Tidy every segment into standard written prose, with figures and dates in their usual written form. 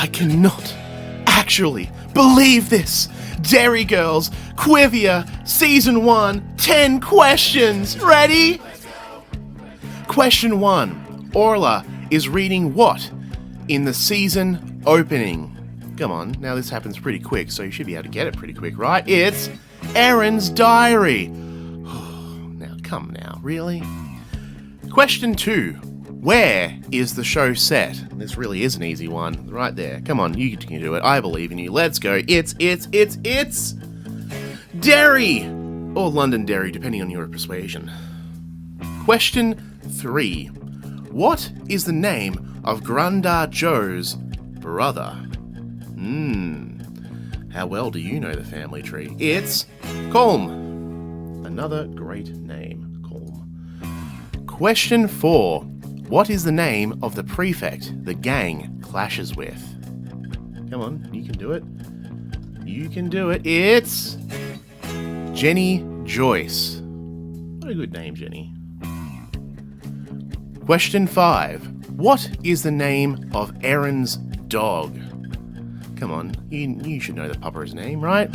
I cannot actually believe this. Derry Girls Qrivia Season 1, 10 questions. Ready? Question 1. Orla is reading what in the season opening? Come on, now this happens pretty quick, so you should be able to get it pretty quick, right? It's Erin's diary. Now, come now, really? Question 2. Where is the show set? This really is an easy one. Right there. Come on, you can do it. I believe in you. Let's go. It's Derry! Or Londonderry, depending on your persuasion. Question 3. What is the name of Grandad Joe's brother? How well do you know the family tree? It's Colm. Another great name, Colm. Question 4. What is the name of the prefect the gang clashes with? Come on, you can do it. You can do it. It's Jenny Joyce. What a good name, Jenny. Question 5. What is the name of Erin's dog? Come on, you should know the pupper's name, right?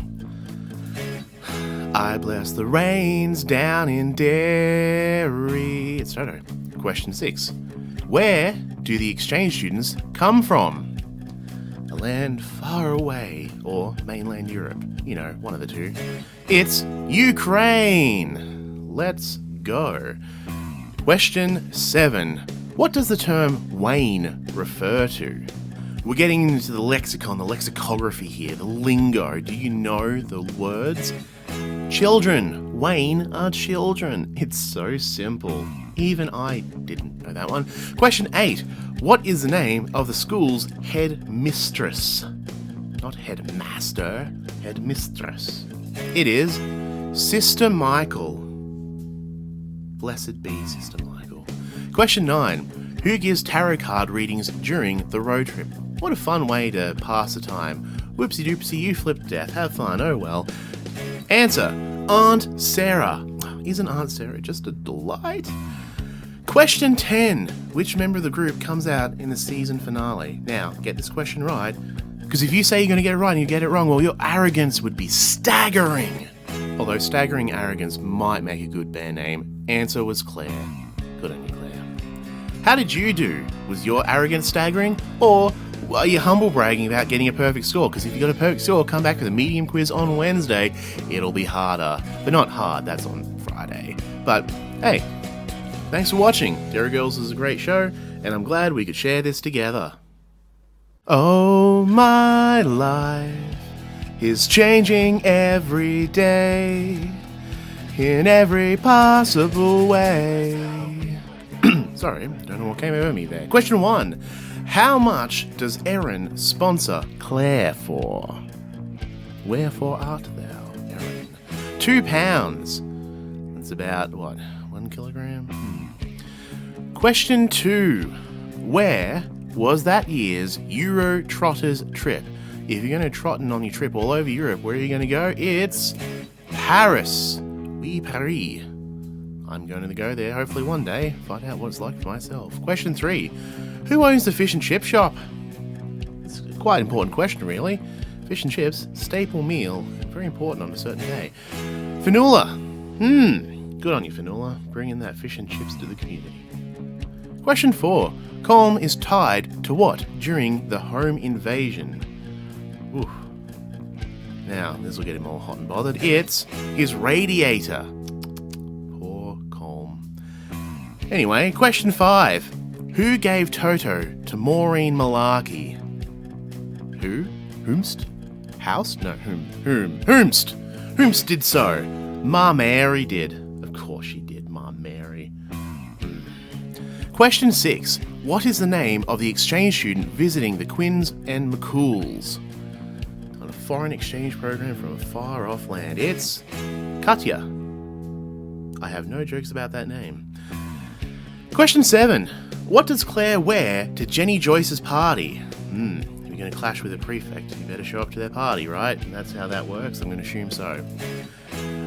I bless the rains down in Derry. It's Toto. Question 6. Where do the exchange students come from? A land far away, or mainland Europe. You know, one of the two. It's Ukraine. Let's go. Question 7. What does the term Wayne refer to? We're getting into the lexicon, the lexicography here, the lingo. Do you know the words? Children. Wayne are children. It's so simple. Even I didn't know that one. Question 8. What is the name of the school's headmistress? Not headmaster, headmistress. It is Sister Michael. Blessed be Sister Michael. Question 9. Who gives tarot card readings during the road trip? What a fun way to pass the time. Whoopsie doopsie, you flipped death. Have fun, oh well. Answer. Aunt Sarah. Isn't Aunt Sarah just a delight? Question 10. Which member of the group comes out in the season finale? Now, get this question right, because if you say you're going to get it right and you get it wrong, well, your arrogance would be staggering. Although staggering arrogance might make a good band name. Answer was Claire. Good on you, Claire. How did you do? Was your arrogance staggering? Or are you humble bragging about getting a perfect score? Because if you got a perfect score, come back for the medium quiz on Wednesday. It'll be harder. But not hard, that's on Friday. But hey, thanks for watching. Derry Girls is a great show, and I'm glad we could share this together. Oh, my life is changing every day in every possible way. Sorry, don't know what came over me there. Question 1. How much does Erin sponsor Claire for? Wherefore art thou, Erin? £2. That's about, what, 1 kilogram? Question 2. Where was that year's Euro Trotters trip? If you're going to trotting on your trip all over Europe, where are you going to go? It's Paris. Oui, Paris. I'm going to go there hopefully one day, find out what it's like for myself. Question 3. Who owns the fish and chip shop? It's a quite important question, really. Fish and chips, staple meal, very important on a certain day. Fanula. Good on you, Fanula. Bringing that fish and chips to the community. Question 4. Colm is tied to what during the home invasion? Oof. Now, this will get him all hot and bothered. It's his radiator. Poor Colm. Anyway, question 5. Who gave Toto to Maureen Malarkey? Who? Whomst? House? No, whom? Whomst. Whomst did so. Ma Mary did. Of course she did, Ma Mary. Question 6. What is the name of the exchange student visiting the Quins and McCools on a foreign exchange program from a far-off land? It's Katya. I have no jokes about that name. Question 7. What does Claire wear to Jenny Joyce's party? You're going to clash with a prefect. You better show up to their party, right? That's how that works. I'm going to assume so.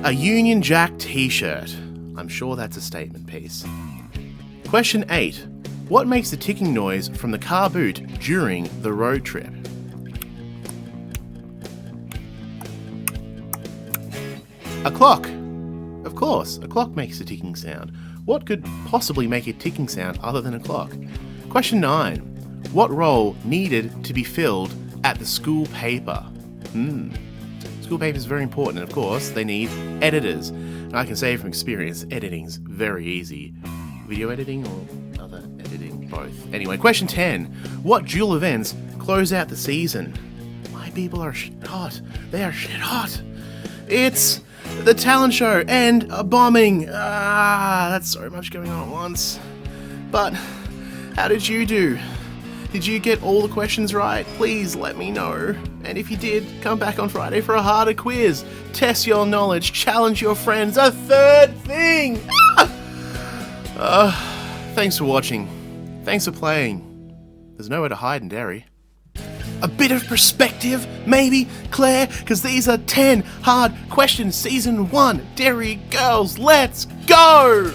A Union Jack t-shirt. I'm sure that's a statement piece. Question 8. What makes the ticking noise from the car boot during the road trip? A clock. Of course, a clock makes a ticking sound. What could possibly make a ticking sound other than a clock? Question 9. What role needed to be filled at the school paper? School paper is very important, and of course, they need editors. And I can say from experience, editing's very easy. Video editing or other editing? Both. Anyway, question 10. What dual events close out the season? My people are shit hot. They are shit hot. It's the talent show and a bombing. That's so much going on at once. But how did you do? Did you get all the questions right? Please let me know. And if you did, come back on Friday for a harder quiz. Test your knowledge, challenge your friends. A third thing! Thanks for watching. Thanks for playing. There's nowhere to hide in Derry. A bit of perspective, maybe, Claire? Because these are 10 hard questions. Season 1, Derry Girls, let's go!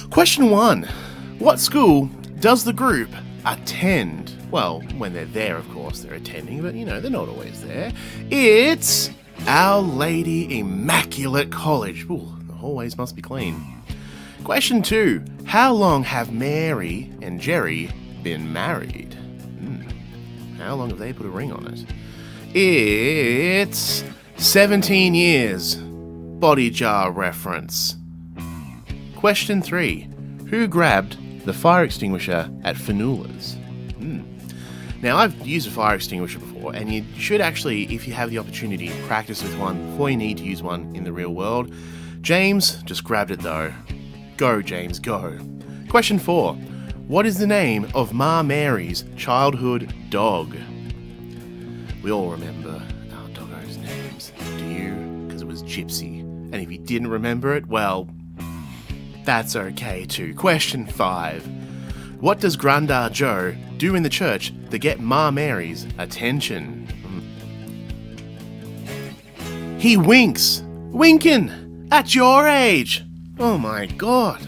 Question 1. What school does the group attend? Well, when they're there, of course, they're attending, but, they're not always there. It's Our Lady Immaculate College. Ooh, the hallways must be clean. Question 2. How long have Mary and Jerry been married? How long have they put a ring on it? It's 17 years. Body jar reference. Question 3. Who grabbed the fire extinguisher at Fanula's? Now, I've used a fire extinguisher before, and you should actually, if you have the opportunity, practice with one before you need to use one in the real world. James just grabbed it though. Go, James, go. Question 4. What is the name of Ma Mary's childhood dog? We all remember our doggo's names. Do you? Because it was Gypsy. And if you didn't remember it, well, that's okay too. Question 5. What does Grandad Joe do in the church to get Ma Mary's attention? He winks. Winkin'! At your age! Oh my god.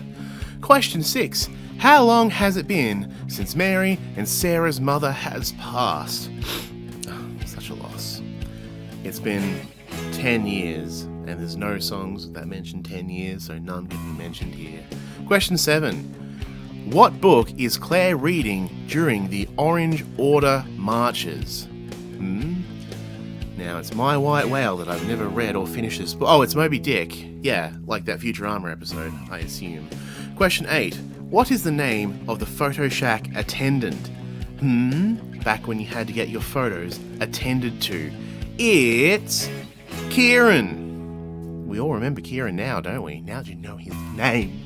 Question 6. How long has it been since Mary and Sarah's mother has passed? Such a loss. It's been 10 years, and there's no songs that mention 10 years, so none can be mentioned here. Question 7. What book is Claire reading during the Orange Order marches? Now, it's My White Whale that I've never read or finished this book. Oh, it's Moby Dick. Yeah, like that Futurama episode, I assume. Question 8. What is the name of the Photo Shack attendant? Back when you had to get your photos attended to. It's Kieran. We all remember Kieran now, don't we? Now that you know his name.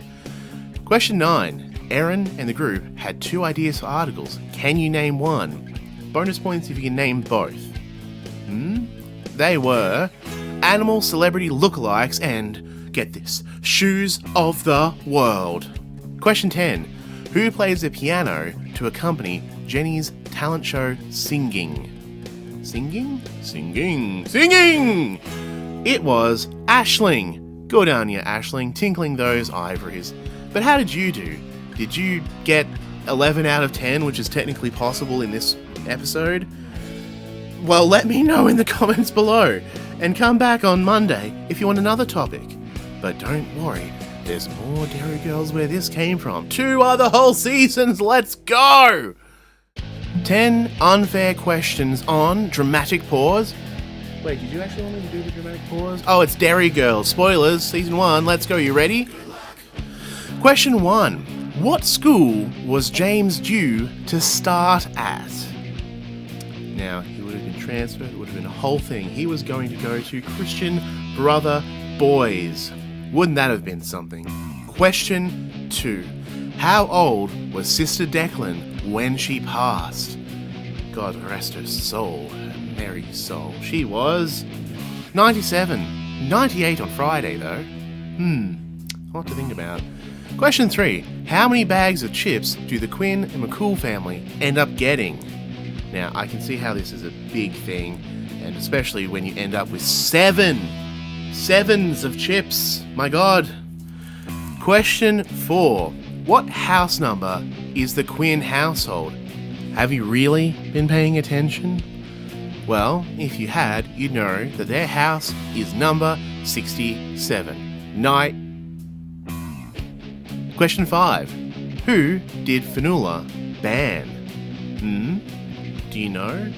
Question 9. Erin and the group had 2 ideas for articles. Can you name one? Bonus points if you can name both. They were animal celebrity lookalikes and, get this, shoes of the world. Question 10. Who plays the piano to accompany Jenny's talent show singing? Singing? It was Aisling. Good on you, Aisling, tinkling those ivories. But how did you do? Did you get 11 out of 10, which is technically possible in this episode? Well, let me know in the comments below. And come back on Monday if you want another topic. But don't worry, there's more Derry Girls where this came from. 2 other whole seasons, let's go! 10 unfair questions on dramatic pause. Wait, did you actually want me to do the dramatic pause? Oh, it's Derry Girls. Spoilers, season 1. Let's go, you ready? Question 1. What school was James due to start at? Now, he would have been transferred, it would have been a whole thing. He was going to go to Christian Brother Boys. Wouldn't that have been something? Question 2. How old was Sister Declan when she passed? God rest her soul, her merry soul. She was 97. 98 on Friday, though. A lot to think about. Question 3. How many bags of chips do the Quinn and McCool family end up getting? Now, I can see how this is a big thing, and especially when you end up with 7 sevens of chips. My god. Question 4. What house number is the Quinn household? Have you really been paying attention? Well, if you had, you'd know that their house is number 67. Night. Question 5. Who did Fanula ban? Do you know?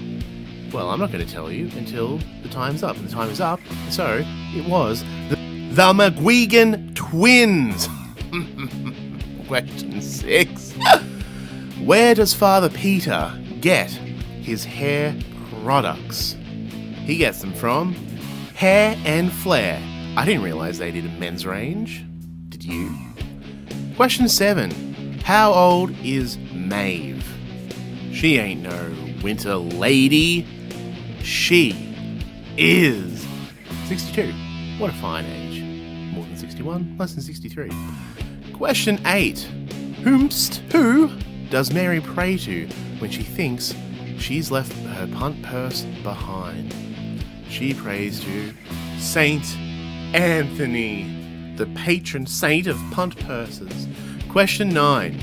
Well, I'm not going to tell you until the time's up. And the time is up, so it was the McGuigan twins. Question 6. Where does Father Peter get his hair products? He gets them from Hair and Flare. I didn't realise they did a men's range. Did you? Question 7. How old is Maeve? She ain't no winter lady. She is 62. What a fine age. More than 61, less than 63. Question 8. Who does Mary pray to when she thinks she's left her punt purse behind? She prays to Saint Anthony, the patron saint of punt purses. Question 9.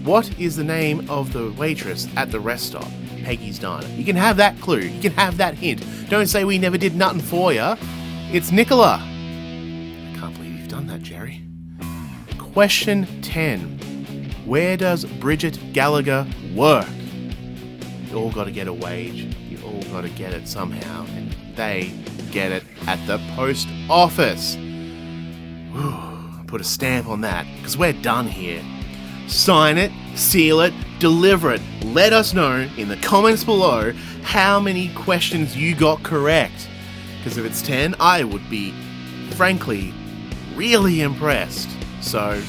What is the name of the waitress at the rest stop? Peggy's Diner. You can have that clue. You can have that hint. Don't say we never did nothing for ya. It's Nicola. I can't believe you've done that, Jerry. Question 10. Where does Bridget Gallagher work? You all got to get a wage. You all got to get it somehow. And they get it at the post office. Whew, put a stamp on that, because we're done here. Sign it, seal it, deliver it. Let us know in the comments below how many questions you got correct. Because if it's 10, I would be, frankly, really impressed. So,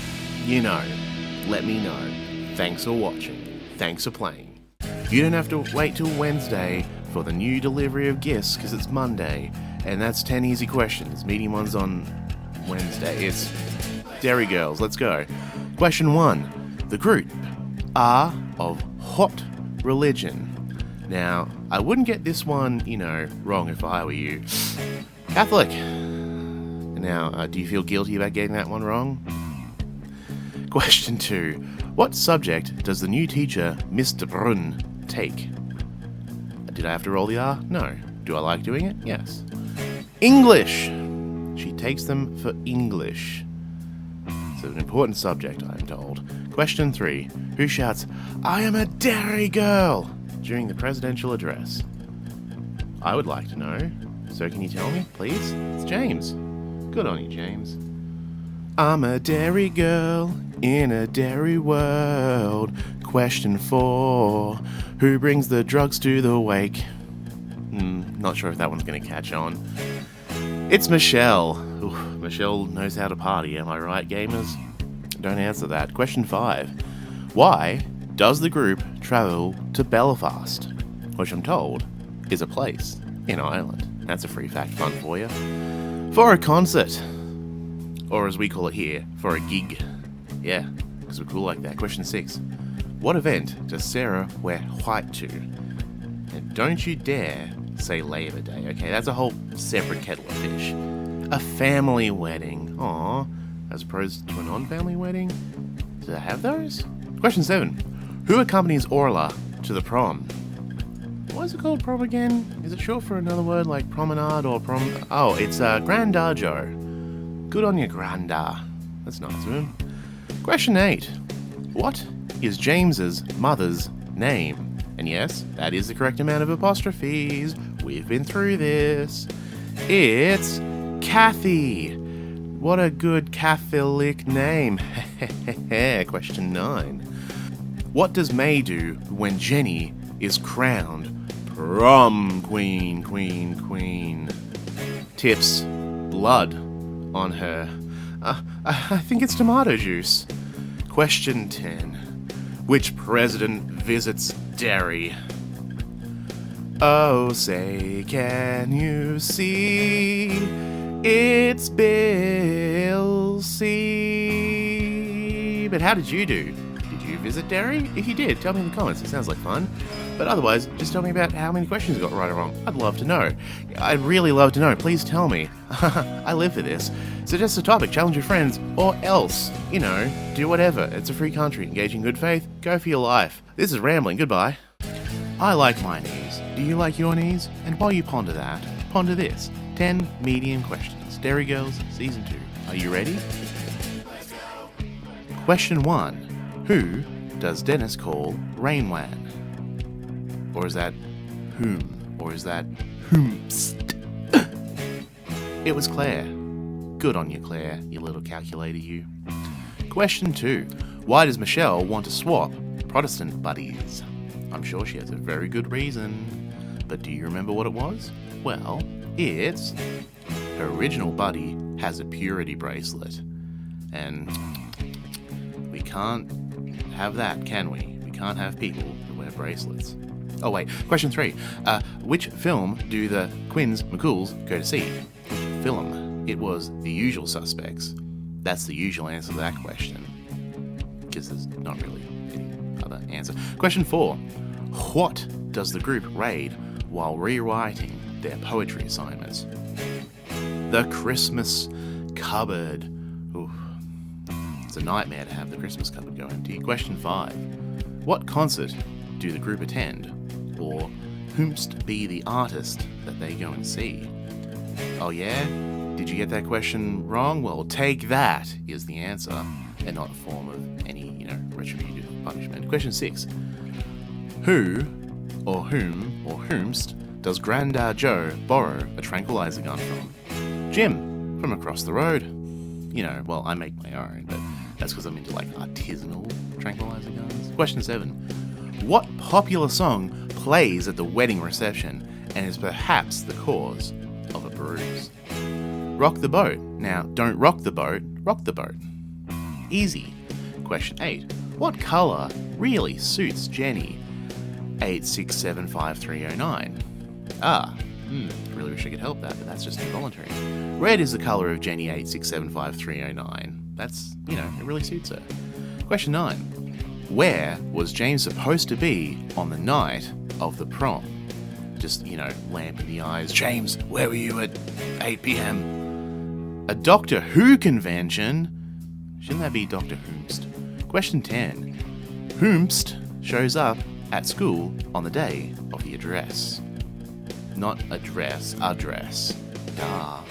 you know, let me know. Thanks for watching. Thanks for playing. You don't have to wait till Wednesday for the new delivery of gifts because it's Monday. And that's 10 easy questions. Medium ones on Wednesday. It's Derry Girls. Let's go. Question 1. The group are of what religion? Now, I wouldn't get this one, wrong if I were you. Catholic. Now, do you feel guilty about getting that one wrong? Question 2. What subject does the new teacher, Mr. Brunn, take? Did I have to roll the R? No. Do I like doing it? Yes. English. She takes them for English. It's an important subject, I am told. Question 3. Who shouts, "I am a Derry Girl," during the presidential address? I would like to know. So can you tell me, please? It's James. Good on you, James. I'm a Derry girl in a Derry world. Question 4. Who brings the drugs to the wake? Not sure if that one's going to catch on. It's Michelle. Ooh, Michelle knows how to party, am I right, gamers? Don't answer that. Question 5. Why does the group travel to Belfast? Which I'm told is a place in Ireland. That's a free fact fun for you. For a concert. Or as we call it here, for a gig. Yeah, because we're cool like that. Question 6. What event does Sarah wear white to? And don't you dare say Labor Day, okay? That's a whole separate kettle of fish. A family wedding. Aww. As opposed to a non-family wedding? Do they have those? Question 7. Who accompanies Orla to the prom? What is it called, prom again? Is it short for another word like promenade or prom? Oh, it's Grandar Joe. Good on you, Grandar. That's nice of him. Question 8. What is James's mother's name? And yes, that is the correct amount of apostrophes. We've been through this. It's Kathy. What a good Catholic name. Question 9. What does May do when Jenny is crowned prom queen? Tips blood on her. I think it's tomato juice. Question 10. Which president visits Derry? Oh, say, can you see? It's Bill C. But how did you do? Did you visit Derry? If you did, tell me in the comments. It sounds like fun. But otherwise, just tell me about how many questions you got right or wrong. I'd love to know. I'd really love to know. Please tell me. I live for this. Suggest a topic, challenge your friends, or else, do whatever. It's a free country. Engage in good faith. Go for your life. This is Rambling. Goodbye. I like my knees. Do you like your knees? And while you ponder that, ponder this. 10 medium questions. Derry Girls Season 2. Are you ready? Let's go. Question 1. Who does Dennis call Rainwan? Or is that whom? Or is that whomst? It was Claire. Good on you, Claire, you little calculator, you. Question 2. Why does Michelle want to swap Protestant buddies? I'm sure she has a very good reason. But do you remember what it was? Well, it's her original buddy has a purity bracelet. And we can't have that, can we? We can't have people who wear bracelets. Oh wait, question 3. Which film do the Quinns McCools go to see? Which film? It was The Usual Suspects. That's the usual answer to that question. Because there's not really any other answer. Question 4. What does the group raid while rewriting their poetry assignments? The Christmas cupboard. Ooh, it's a nightmare to have the Christmas cupboard go empty. Question 5. What concert do the group attend? Or whomst be the artist that they go and see? Oh yeah? Did you get that question wrong? Well, take that is the answer, and not a form of any, retributive punishment. Question 6. Who, or whom, or whomst does Grandad Joe borrow a tranquilizer gun from? Jim, from across the road. Well, I make my own, but that's because I'm into artisanal tranquilizer guns. Question 7. What popular song plays at the wedding reception and is perhaps the cause of a bruise? Rock the boat. Now, don't rock the boat, rock the boat. Easy. Question 8. What colour really suits Jenny 8675309? Really wish I could help that, but that's just involuntary. Red is the colour of Jenny 8675309. That's, it really suits her. Question 9. Where was James supposed to be on the night of the prom? Just, lamp in the eyes. James, where were you at 8 p.m? A Doctor Who convention? Shouldn't that be Doctor Whomst? Question 10. Whomst shows up at school on the day of the address. Not address. Duh.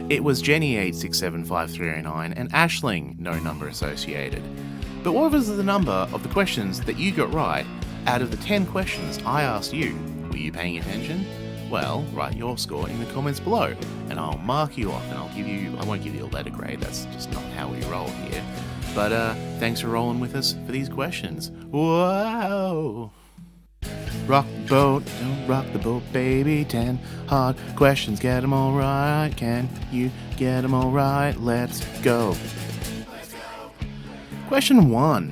It was Jenny 8675309 and Ashling, no number associated. But what was the number of the questions that you got right out of the 10 questions I asked you? Were you paying attention? Well, write your score in the comments below, and I'll mark you off, and I won't give you a letter grade, that's just not how we roll here. But thanks for rolling with us for these questions. Whoa! Rock the boat, don't rock the boat, baby. 10 hard questions, get them all right. Can you get them all right? Let's go. Question 1.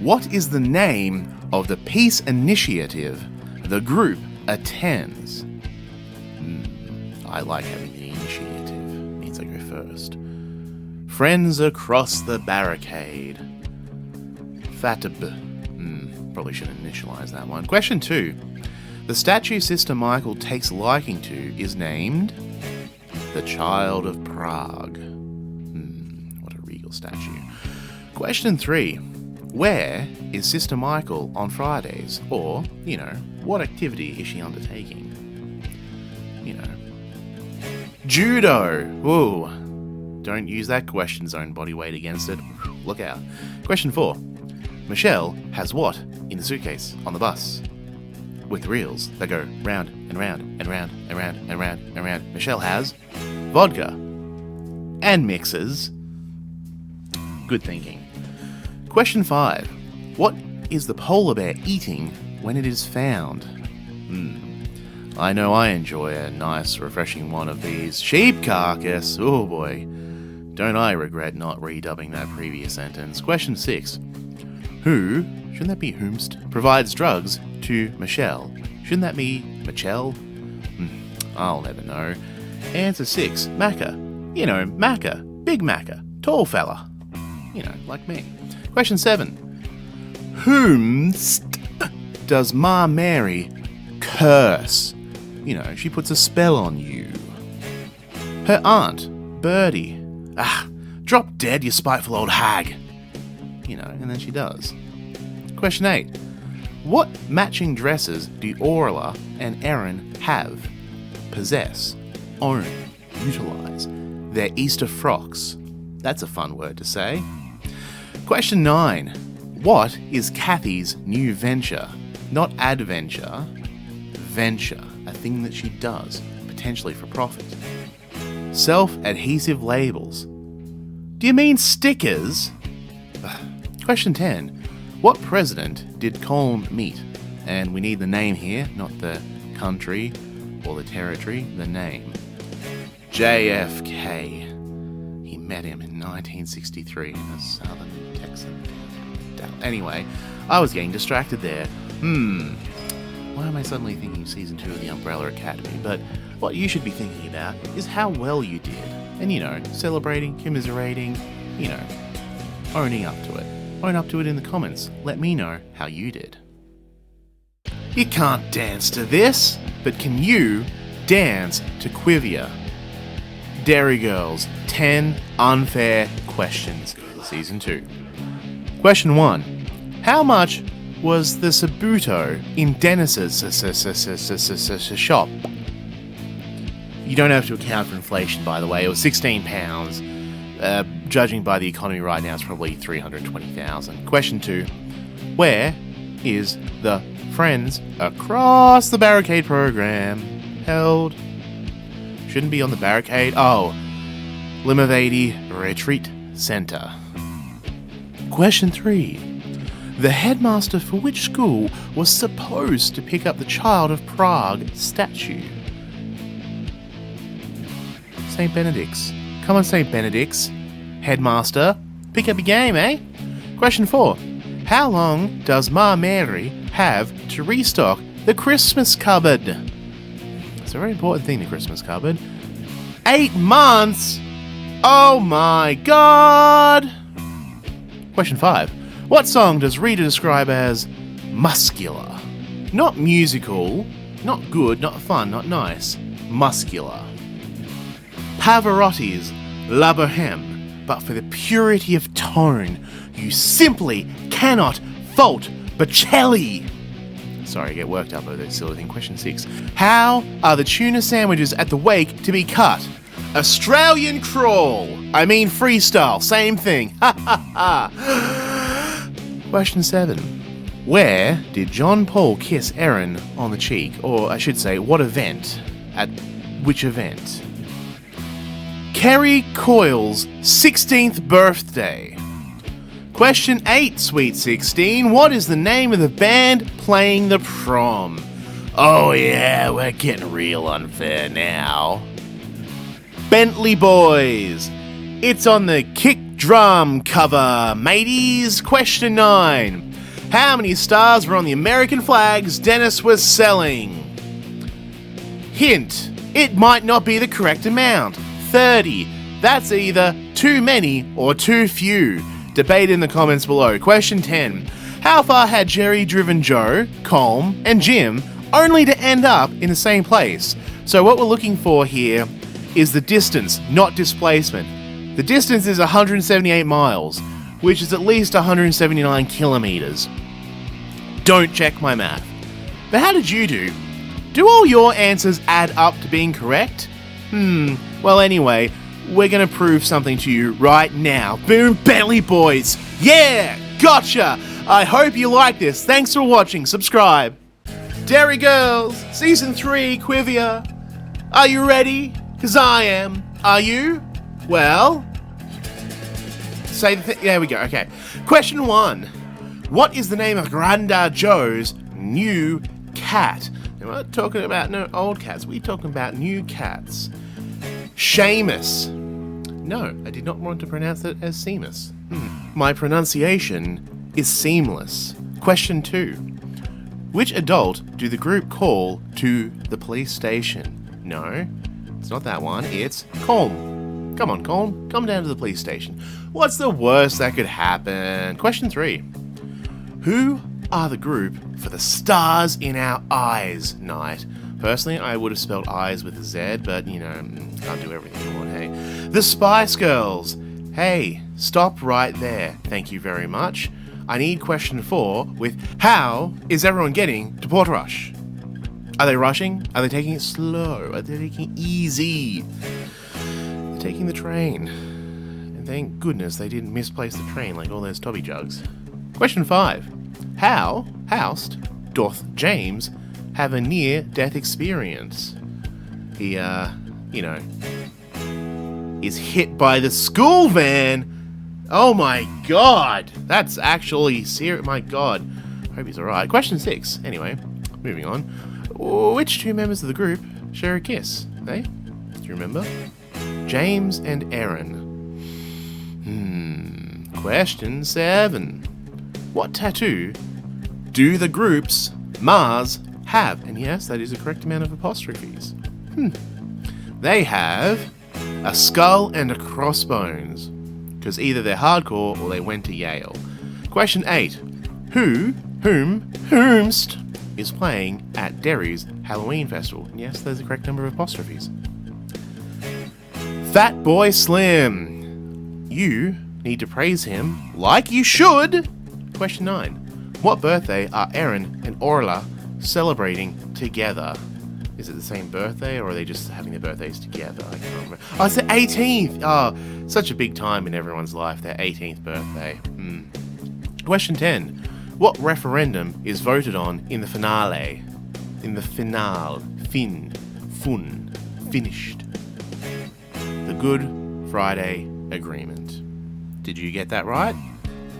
What is the name of the peace initiative the group attends? I like having the initiative. It means I go first. Friends across the barricade. Fatab. Probably should initialize that one. Question 2. The statue Sister Michael takes liking to is named the Child of Prague. What a regal statue. Question 3. Where is Sister Michael on Fridays? Or, what activity is she undertaking? Judo! Ooh. Don't use that question zone body weight against it. Look out. Question 4. Michelle has what in the suitcase on the bus? With reels that go round and round and round and round and round and round. Michelle has vodka and mixers. Good thinking. Question 5. What is the polar bear eating when it is found? I know I enjoy a nice, refreshing one of these. Sheep carcass. Oh boy. Don't I regret not redubbing that previous sentence. Question 6. Who, shouldn't that be whomst, provides drugs to Michelle? Shouldn't that be Michelle? I'll never know. Answer 6. Macca. Macca. Big Macca. Tall fella. Like me. Question 7. Whomst does Ma Mary curse? She puts a spell on you. Her aunt, Birdie. Drop dead, you spiteful old hag. And then she does. Question 8. What matching dresses do Orla and Erin have, possess, own, utilise? They're Easter frocks. That's a fun word to say. Question 9. What is Kathy's new venture? Not adventure, venture, a thing that she does, potentially for profit. Self-adhesive labels. Do you mean stickers? Question 10. What president did Colm meet? And we need the name here, not the country or the territory, the name. JFK. He met him in 1963 in a southern Texan town. Anyway, I was getting distracted there. Why am I suddenly thinking season 2 of The Umbrella Academy? But what you should be thinking about is how well you did. And celebrating, commiserating, owning up to it. Own up to it in the comments. Let me know how you did. You can't dance to this, but can you dance to Qrivia? Derry Girls 10 Unfair Questions, Season 2. Question 1. How much was the Sabuto in Dennis's shop? You don't have to account for inflation, by the way. It was £16. Judging by the economy right now, it's probably 320,000. Question 2. Where is the Friends Across the Barricade program held? Shouldn't be on the barricade. Oh, Limavady Retreat Centre. Question 3. The headmaster for which school was supposed to pick up the Child of Prague statue? St. Benedict's. Come on, St. Benedict's. Headmaster, pick up your game, eh? Question 4. How long does Ma Mary have to restock the Christmas cupboard? It's a very important thing, the Christmas cupboard. 8 months! Oh my god! Question 5. What song does Rita describe as muscular? Not musical, not good, not fun, not nice. Muscular. Pavarotti's La Boheme, but for the purity of tone, you simply cannot fault Bocelli. Sorry, I get worked up over that silly thing. Question 6. How are the tuna sandwiches at the wake to be cut? Australian crawl. I mean freestyle, same thing. Ha ha ha. Question 7. Where did John Paul kiss Erin on the cheek? Or I should say, what event? At which event? Kerry Coyle's 16th birthday. Question 8, Sweet 16. What is the name of the band playing the prom? Oh yeah, we're getting real unfair now. Bentley Boys. It's on the kick drum cover, mateys. Question 9. How many stars were on the American flags Dennis was selling? Hint, it might not be the correct amount. 30. That's either too many or too few. Debate in the comments below. Question 10. How far had Jerry driven Joe, Colm, and Jim only to end up in the same place? So what we're looking for here is the distance, not displacement. The distance is 178 miles, which is at least 179 kilometers. Don't check my math. But how did you do? Do all your answers add up to being correct? Well anyway, we're gonna prove something to you right now. Boom, Bentley Boys! Yeah! Gotcha! I hope you like this. Thanks for watching. Subscribe. Derry Girls, Season 3, Qrivia. Are you ready? Because I am. Are you? Well, say the thing. There we go. Okay. Question 1. What is the name of Grandad Joe's new cat? And we're not talking about no old cats. We're talking about new cats. Seamus. No, I did not want to pronounce it as Seamus. My pronunciation is seamless. Question 2. Which adult do the group call to the police station? No, it's not that one. It's Colm. Come on, Colm. Come down to the police station. What's the worst that could happen? Question 3. Who are the group for the Stars in Our Eyes night? Personally, I would have spelled eyes with a Z, but, can't do everything you want, hey? The Spice Girls. Hey, stop right there. Thank you very much. I need question 4 with how is everyone getting to Portrush? Are they rushing? Are they taking it slow? Are they taking it easy? They're taking the train. And thank goodness they didn't misplace the train like all those Tobby jugs. Question 5. How housed doth James have a near-death experience? He, is hit by the school van. Oh my god. That's actually serious. My god. Hope he's alright. Question 6. Anyway, moving on. Which 2 members of the group share a kiss? Eh? Do you remember? James and Erin. Question 7. What tattoo do the groups Mars have? And yes, that is the correct amount of apostrophes. They have a skull and a crossbones, because either they're hardcore or they went to Yale. Question 8. Whomst is playing at Derry's Halloween Festival? And yes, there's the correct number of apostrophes. Fat Boy Slim. You need to praise him like you should. Question 9. What birthday are Erin and Orla celebrating together? Is it the same birthday, or are they just having their birthdays together? I can't remember. Oh, it's their 18th! Oh, such a big time in everyone's life, their 18th birthday. Question 10. What referendum is voted on in the finale? In the finale. Finished. The Good Friday Agreement. Did you get that right?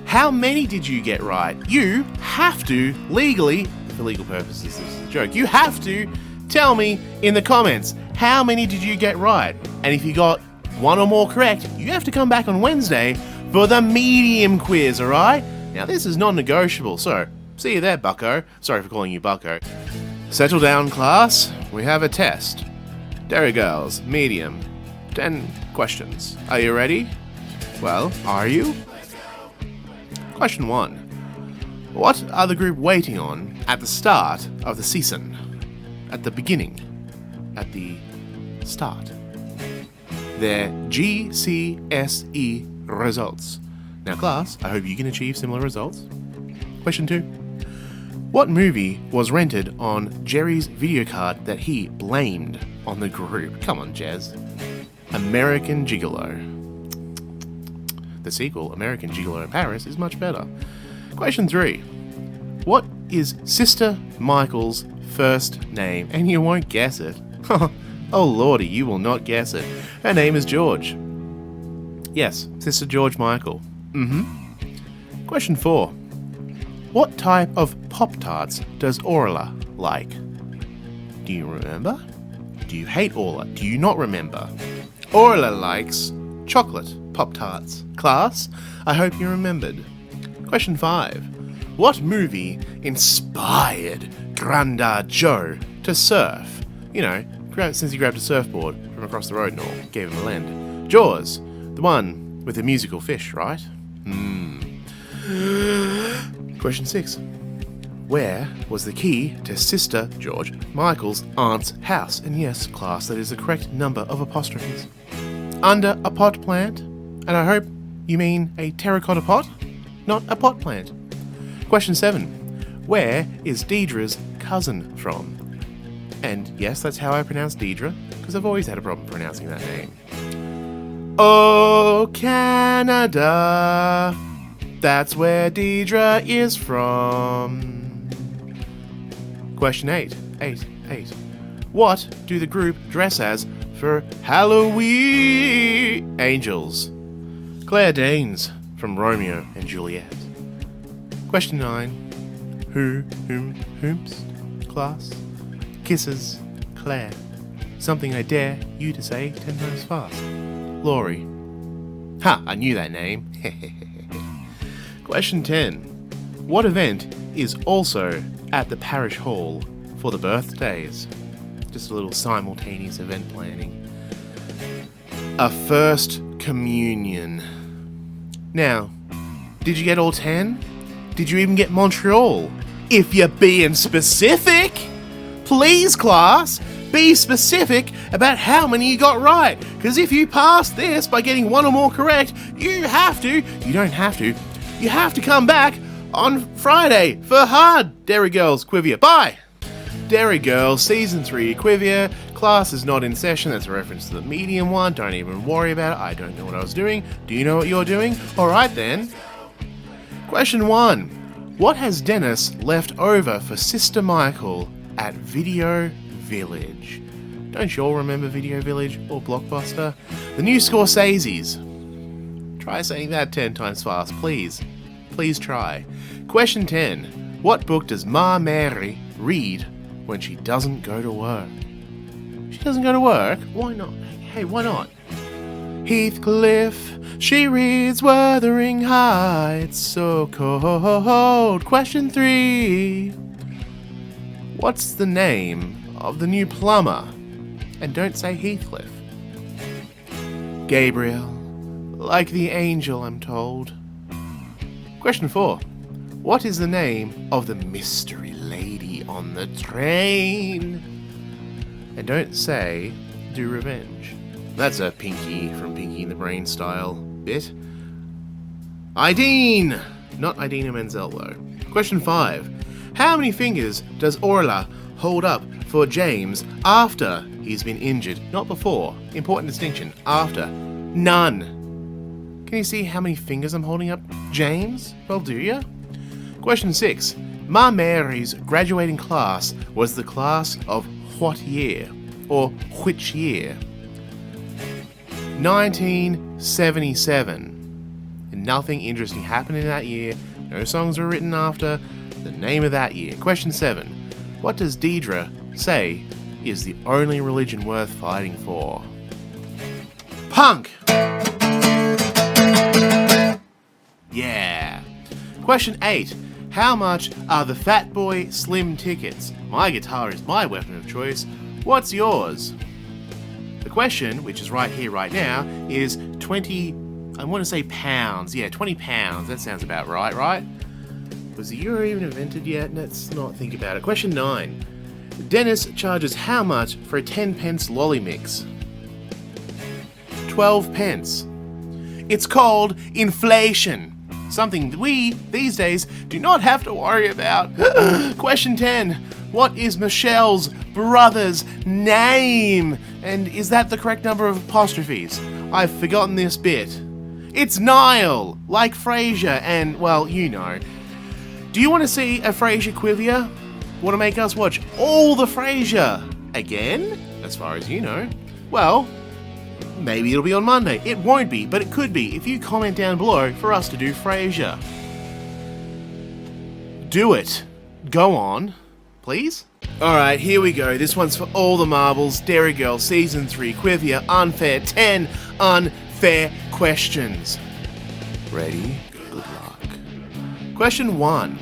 How many did you get right? You have to, legally, for legal purposes, this is a joke, you have to tell me in the comments, how many did you get right? And if you got 1 or more correct, you have to come back on Wednesday for the medium quiz, alright? Now this is non-negotiable, so see you there, bucko. Sorry for calling you bucko. Settle down, class. We have a test. Derry Girls, medium. 10 questions. Are you ready? Well, are you? Question 1. What are the group waiting on at the start of the season? At the beginning. At the start. Their GCSE results. Now class, I hope you can achieve similar results. Question 2. What movie was rented on Jerry's video card that he blamed on the group? Come on, Jez. American Gigolo. The sequel, American Gigolo in Paris, is much better. Question 3. What is Sister Michael's first name? And you won't guess it. Oh lordy, you will not guess it. Her name is George. Yes, Sister George Michael. Question 4. What type of Pop-Tarts does Orla like? Do you remember? Do you hate Orla? Do you not remember? Orla likes chocolate Pop-Tarts. Class, I hope you remembered. Question 5. What movie inspired Grandad Joe to surf? You know, since he grabbed a surfboard from across the road and all, gave him a lend. Jaws, the one with the musical fish, right? Question 6. Where was the key to Sister George Michael's aunt's house? And yes, class, that is the correct number of apostrophes. Under a pot plant. And I hope you mean a terracotta pot, not a pot plant. Question 7. Where is Deidre's cousin from? And yes, that's how I pronounce Deidre, because I've always had a problem pronouncing that name. Oh, Canada, that's where Deidre is from. Question 8. What do the group dress as for Halloween? Angels. Claire Danes from Romeo and Juliet. Question 9. Whomst? Class. Kisses. Claire. Something I dare you to say 10 times fast. Laurie. Ha! I knew that name. Question 10. What event is also at the parish hall for the birthdays? Just a little simultaneous event planning. A first communion. Now, did you get all 10? Did you even get Montreal? If you're being specific, please class, be specific about how many you got right. Because if you pass this by getting 1 or more correct, you have to come back on Friday for hard Derry Girls Qrivia. Bye! Derry Girl, Season 3, Qrivia. Class is not in session. That's a reference to the medium one. Don't even worry about it. I don't know what I was doing. Do you know what you're doing? Alright then. Question 1. What has Dennis left over for Sister Michael at Video Village? Don't you all remember Video Village or Blockbuster? The new Scorsese's. Try saying that 10 times fast, please. Please try. Question 10. What book does Ma Mary read when she doesn't go to work? She doesn't go to work? Why not? Hey, why not? Heathcliff, she reads Wuthering Heights, so cold. Question 3. What's the name of the new plumber? And don't say Heathcliff. Gabriel, like the angel, I'm told. Question 4. What is the name of the mystery lady on the train? And don't say, do revenge. That's a Pinky from Pinky and the Brain style bit. Ideen! Not Idina Menzel though. Question 5. How many fingers does Orla hold up for James after he's been injured? Not before. Important distinction. After. None. Can you see how many fingers I'm holding up, James? Well, do ya? Question 6. Ma Mary's graduating class was the class of what year? Or which year? 1977. And nothing interesting happened in that year. No songs were written after the name of that year. Question 7. What does Deidre say is the only religion worth fighting for? Punk! Yeah. Question 8. How much are the Fat Boy Slim tickets? My guitar is my weapon of choice. What's yours? The question, which is right here, right now, is 20, I want to say pounds. Yeah, 20 pounds. That sounds about right? Was the euro even invented yet? Let's not think about it. Question 9. Dennis charges how much for a 10 pence lolly mix? 12 pence. It's called inflation. Something that we, these days, do not have to worry about. Question 10. What is Michelle's brother's name? And is that the correct number of apostrophes? I've forgotten this bit. It's Niall, like Frasier, and, well, you know. Do you want to see a Frasier Qrivia? Want to make us watch all the Frasier again? As far as you know. Well, maybe it'll be on Monday. It won't be, but it could be if you comment down below for us to do Frasier. Do it. Go on. Please? Alright, here we go. This one's for all the marbles. Derry Girl Season 3 Qrivia Unfair 10 Unfair Questions. Ready? Good luck. Question 1.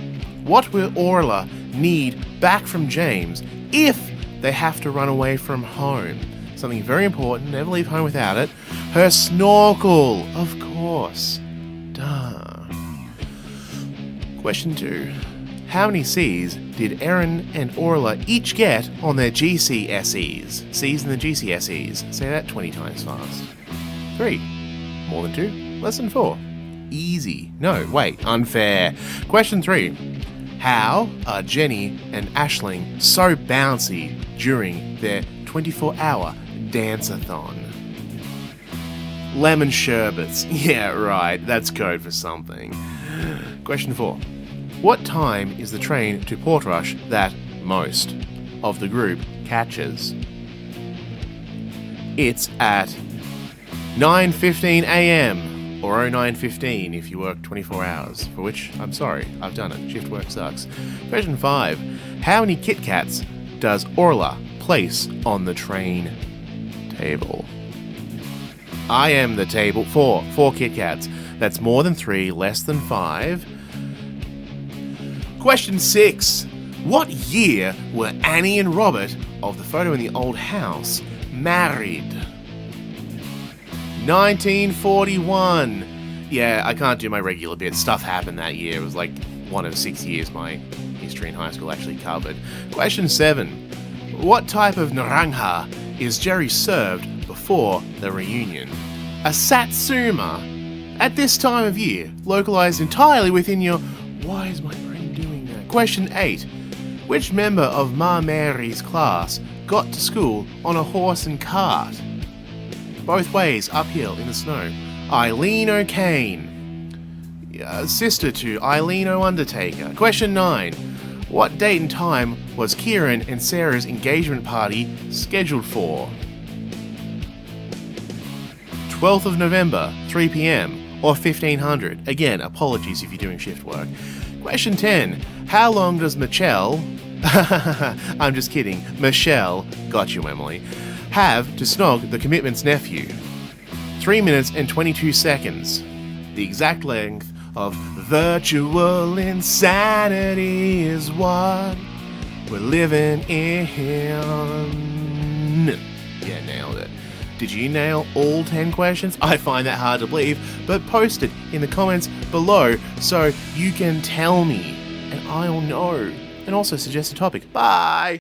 What will Orla need back from James if they have to run away from home? Something very important, never leave home without it. Her snorkel, of course. Duh. Question 2. How many C's did Erin and Orla each get on their GCSEs? C's in the GCSEs. Say that 20 times fast. 3. More than 2. Less than 4. Easy. No, wait, unfair. Question 3. How are Jenny and Aisling so bouncy during their 24-hour dance-a-thon? Lemon sherbets. Yeah, right. That's code for something. Question 4. What time is the train to Portrush that most of the group catches? It's at 9:15 a.m. or 09:15 if you work 24 hours, for which I'm sorry, I've done it. Shift work sucks. Question 5. How many Kit Kats does Orla place on the train table? I am the table. 4 Kit Kats. That's more than 3, less than 5. Question 6. What year were Annie and Robert, of the photo in the old house, married? 1941. Yeah, I can't do my regular bits. Stuff happened that year. It was like one of 6 years my history in high school actually covered. Question 7. What type of naranja is Jerry served before the reunion? A satsuma. At this time of year, localized entirely within your Why is my brain doing that? Question 8. Which member of Ma Mary's class got to school on a horse and cart? Both ways, uphill in the snow. Eileen O'Kane. Sister to Eileen O'Undertaker. Question 9. What date and time was Kieran and Sarah's engagement party scheduled for? 12th of November, 3 p.m. or 1500. Again, apologies if you're doing shift work. Question 10. How long does Michelle... I'm just kidding. Michelle, got you, Emily, have to snog the commitment's nephew? 3 minutes and 22 seconds. The exact length of virtual insanity is what we're living in. Yeah, nailed it. Did you nail all 10 questions? I find that hard to believe, but post it in the comments below so you can tell me and I'll know. And also suggest a topic. Bye!